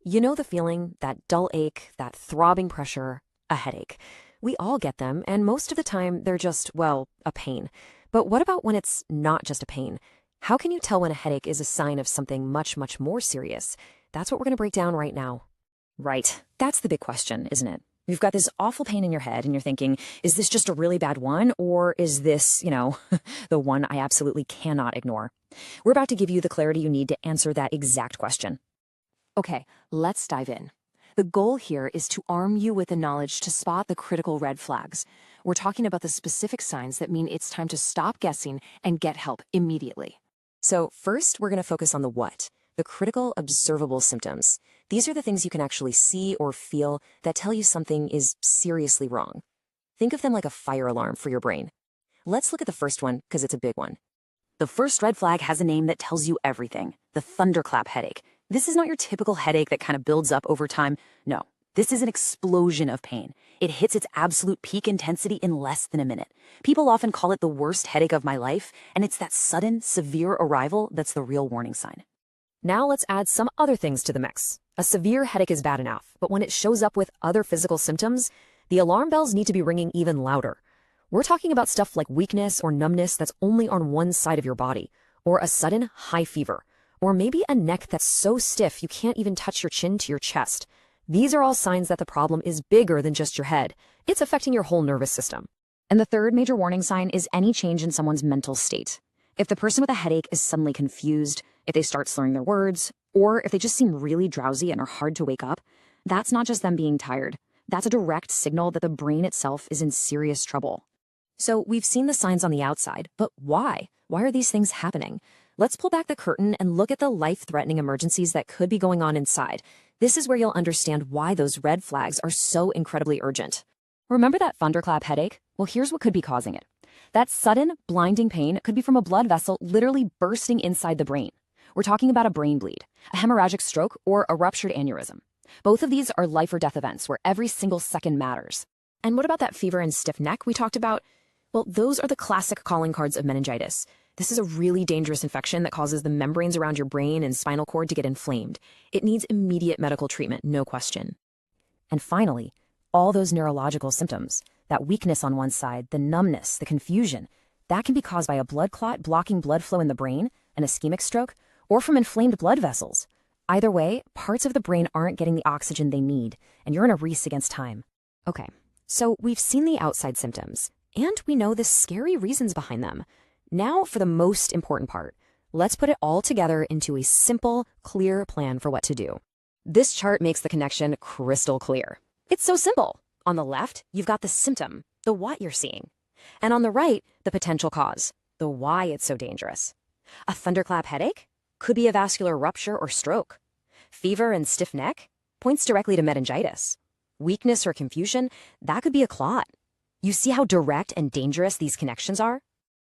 You know the feeling, that dull ache, that throbbing pressure, a headache. We all get them, and most of the time they're just, well, a pain. But what about when it's not just a pain? How can you tell when a headache is a sign of something much, much more serious? That's what we're going to break down right now. Right. That's the big question, isn't it? You've got this awful pain in your head and you're thinking, is this just a really bad one? Or is this, the one I absolutely cannot ignore? We're about to give you the clarity you need to answer that exact question. Okay, let's dive in. The goal here is to arm you with the knowledge to spot the critical red flags. We're talking about the specific signs that mean it's time to stop guessing and get help immediately. So first, we're going to focus on the what, the critical observable symptoms. These are the things you can actually see or feel that tell you something is seriously wrong. Think of them like a fire alarm for your brain. Let's look at the first one because it's a big one. The first red flag has a name that tells you everything, the thunderclap headache. This is not your typical headache that kind of builds up over time. No, this is an explosion of pain. It hits its absolute peak intensity in less than a minute. People often call it the worst headache of my life, and it's that sudden, severe arrival that's the real warning sign. Now let's add some other things to the mix. A severe headache is bad enough, but when it shows up with other physical symptoms, the alarm bells need to be ringing even louder. We're talking about stuff like weakness or numbness that's only on one side of your body, or a sudden high fever, or maybe a neck that's so stiff you can't even touch your chin to your chest. These are all signs that the problem is bigger than just your head. It's affecting your whole nervous system. And the third major warning sign is any change in someone's mental state. If the person with a headache is suddenly confused, if they start slurring their words, or if they just seem really drowsy and are hard to wake up, that's not just them being tired. That's a direct signal that the brain itself is in serious trouble. So we've seen the signs on the outside, but why? Why are these things happening? Let's pull back the curtain and look at the life-threatening emergencies that could be going on inside. This is where you'll understand why those red flags are so incredibly urgent. Remember that thunderclap headache? Well, here's what could be causing it. That sudden, blinding pain could be from a blood vessel literally bursting inside the brain. We're talking about a brain bleed, a hemorrhagic stroke, or a ruptured aneurysm. Both of these are life or death events where every single second matters. And what about that fever and stiff neck we talked about? Well, those are the classic calling cards of meningitis. This is a really dangerous infection that causes the membranes around your brain and spinal cord to get inflamed. It needs immediate medical treatment, no question. And finally, all those neurological symptoms, that weakness on one side, the numbness, the confusion, that can be caused by a blood clot blocking blood flow in the brain, an ischemic stroke, or from inflamed blood vessels. Either way, parts of the brain aren't getting the oxygen they need, and you're in a race against time. Okay, so we've seen the outside symptoms, and we know the scary reasons behind them. Now for the most important part. Let's put it all together into a simple, clear plan for what to do. This chart makes the connection crystal clear. It's so simple. On the left, you've got the symptom, the what you're seeing. And on the right, the potential cause, the why it's so dangerous. A thunderclap headache? Could be a vascular rupture or stroke. Fever and stiff neck? Points directly to meningitis. Weakness or confusion? That could be a clot. You see how direct and dangerous these connections are?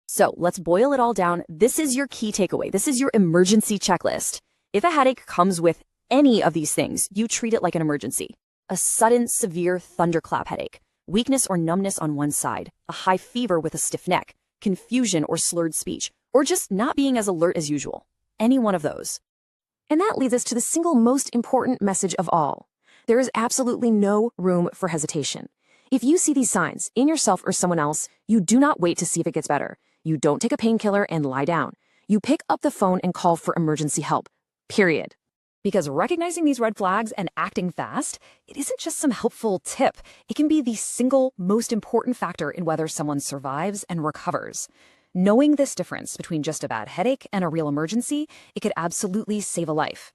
So let's boil it all down. This is your key takeaway. This is your emergency checklist. If a headache comes with any of these things, you treat it like an emergency. A sudden, severe thunderclap headache, weakness or numbness on one side, a high fever with a stiff neck, confusion or slurred speech, or just not being as alert as usual. Any one of those. And that leads us to the single most important message of all. There is absolutely no room for hesitation. If you see these signs in yourself or someone else, you do not wait to see if it gets better. You don't take a painkiller and lie down. You pick up the phone and call for emergency help. Period. Because recognizing these red flags and acting fast, it isn't just some helpful tip. It can be the single most important factor in whether someone survives and recovers. Knowing this difference between just a bad headache and a real emergency, it could absolutely save a life.